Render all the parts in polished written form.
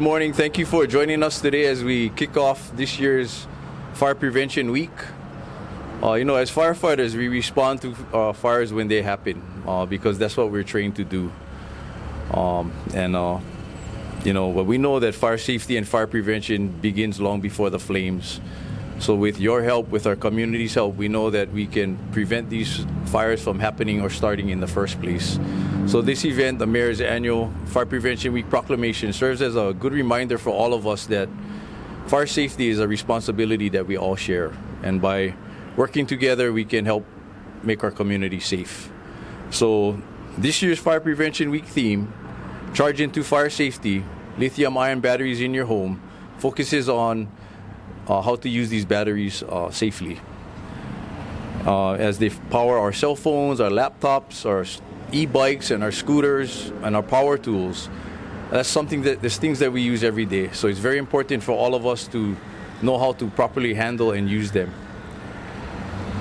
Good morning. Thank you for joining us today as we kick off this year's Fire Prevention Week. As firefighters, we respond to fires when they happen because that's what we're trained to do. We know that fire safety and fire prevention begins long before the flames. So with your help, with our community's help, we know that we can prevent these fires from happening or starting in the first place. So this event, the Mayor's annual Fire Prevention Week proclamation, serves as a good reminder for all of us that fire safety is a responsibility that we all share. And by working together, we can help make our community safe. So this year's Fire Prevention Week theme, Charge into Fire Safety, lithium-ion batteries in your home, focuses on how to use these batteries safely. As they power our cell phones, our laptops, our e-bikes, and our scooters, and our power tools. There's things that we use every day. So it's very important for all of us to know how to properly handle and use them.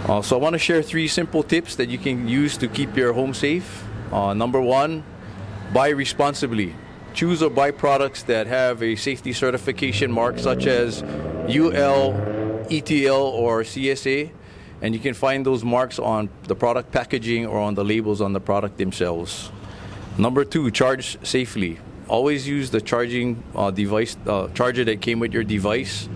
So I want to share 3 simple tips that you can use to keep your home safe. Number 1, buy responsibly. Choose or buy products that have a safety certification mark such as UL, ETL, or CSA. And you can find those marks on the product packaging or on the labels on the product themselves. Number 2, charge safely. Always use the charging device, charger that came with your device.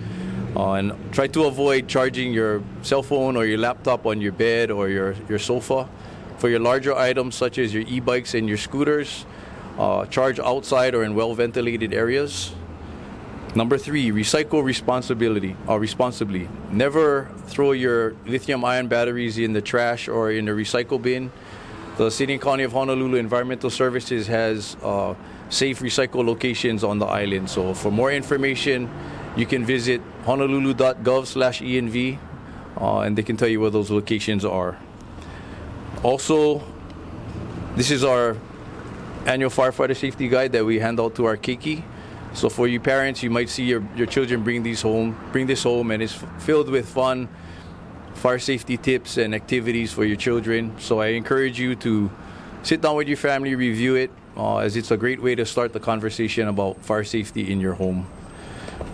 And try to avoid charging your cell phone or your laptop on your bed or your sofa. For your larger items such as your e-bikes and your scooters, charge outside or in well-ventilated areas. Number 3, recycle responsibly. Never throw your lithium-ion batteries in the trash or in the recycle bin. The City and County of Honolulu Environmental Services has safe recycle locations on the island. So for more information, you can visit honolulu.gov/ENV, and they can tell you where those locations are. Also, this is our annual firefighter safety guide that we hand out to our keiki. So for you parents, you might see your children bring this home, and it's filled with fun fire safety tips and activities for your children. So I encourage you to sit down with your family, review it, as it's a great way to start the conversation about fire safety in your home.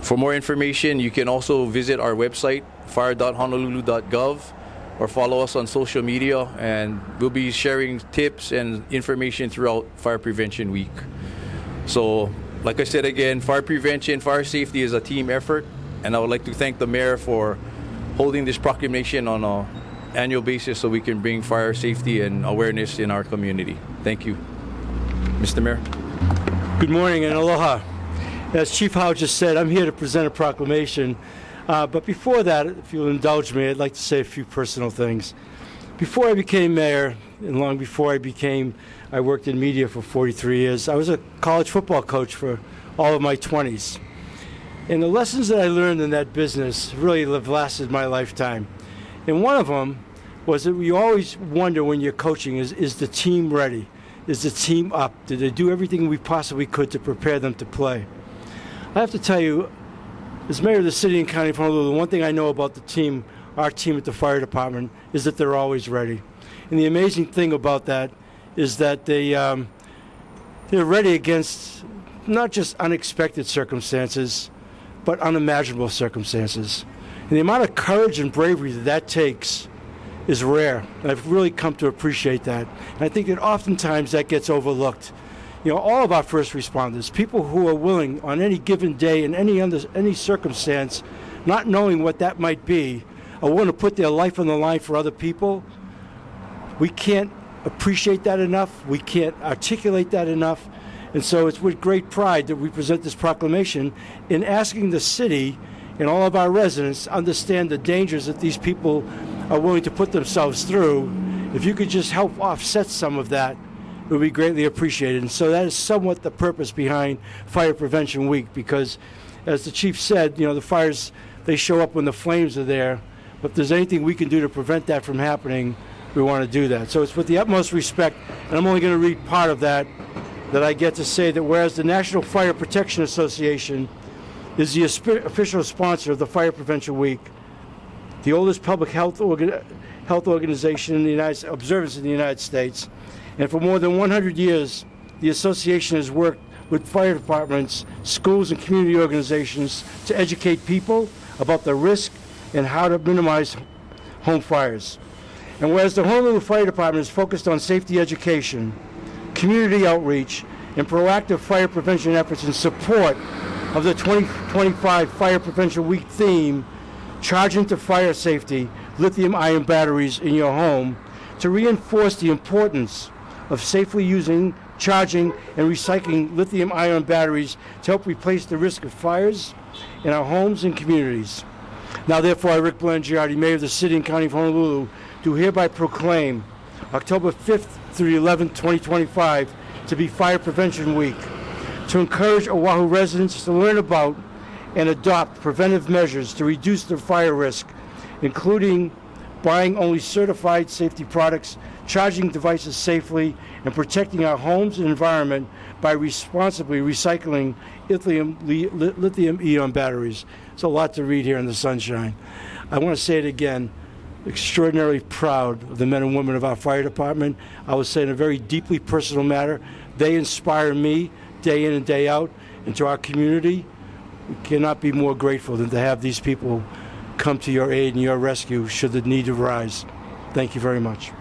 For more information, you can also visit our website, fire.honolulu.gov, or follow us on social media, and we'll be sharing tips and information throughout Fire Prevention Week. So, like I said again, fire prevention, fire safety is a team effort, and I would like to thank the Mayor for holding this proclamation on an annual basis so we can bring fire safety and awareness in our community. Thank you. Mr. Mayor. Good morning and aloha. As Chief Howe just said, I'm here to present a proclamation. But before that, if you'll indulge me, I'd like to say a few personal things. Before I became mayor, and long before I worked in media for 43 years. I was a college football coach for all of my 20s. And the lessons that I learned in that business really have lasted my lifetime. And one of them was that we always wonder when you're coaching, is the team ready? Is the team up? Did they do everything we possibly could to prepare them to play? I have to tell you, as mayor of the city and county of Honolulu, the one thing I know about the team, our team at the fire department, is that they're always ready. And the amazing thing about that is that they're ready against not just unexpected circumstances, but unimaginable circumstances. And the amount of courage and bravery that takes is rare. And I've really come to appreciate that. And I think that oftentimes that gets overlooked. You know, all of our first responders, people who are willing on any given day in any circumstance, not knowing what that might be, are willing to put their life on the line for other people. We can't appreciate that enough. We can't articulate that enough. And so it's with great pride that we present this proclamation in asking the city and all of our residents to understand the dangers that these people are willing to put themselves through. If you could just help offset some of that, it would be greatly appreciated. And so that is somewhat the purpose behind Fire Prevention Week, because as the chief said, you know, the fires, they show up when the flames are there. But if there's anything we can do to prevent that from happening, we want to do that. So it's with the utmost respect, and I'm only going to read part of that I get to say that whereas the National Fire Protection Association is the official sponsor of the Fire Prevention Week, the oldest public health organization in the observance in the United States, and for more than 100 years, the association has worked with fire departments, schools, and community organizations to educate people about the risk and how to minimize home fires. And whereas the Honolulu Fire Department is focused on safety education, community outreach, and proactive fire prevention efforts in support of the 2025 Fire Prevention Week theme, Charging to Fire Safety, Lithium-ion Batteries in Your Home, to reinforce the importance of safely using, charging, and recycling lithium-ion batteries to help replace the risk of fires in our homes and communities. Now, therefore, I, Rick Blangiardi, Mayor of the City and County of Honolulu, do hereby proclaim October 5th through the 11th, 2025, to be Fire Prevention Week, to encourage Oahu residents to learn about and adopt preventive measures to reduce their fire risk, including buying only certified safety products, charging devices safely, and protecting our homes and environment by responsibly recycling lithium-ion batteries. It's a lot to read here in the sunshine. I want to say it again, extraordinarily proud of the men and women of our fire department. I would say in a very deeply personal matter, they inspire me day in and day out, and to our community, we cannot be more grateful than to have these people come to your aid and your rescue should the need arise. Thank you very much.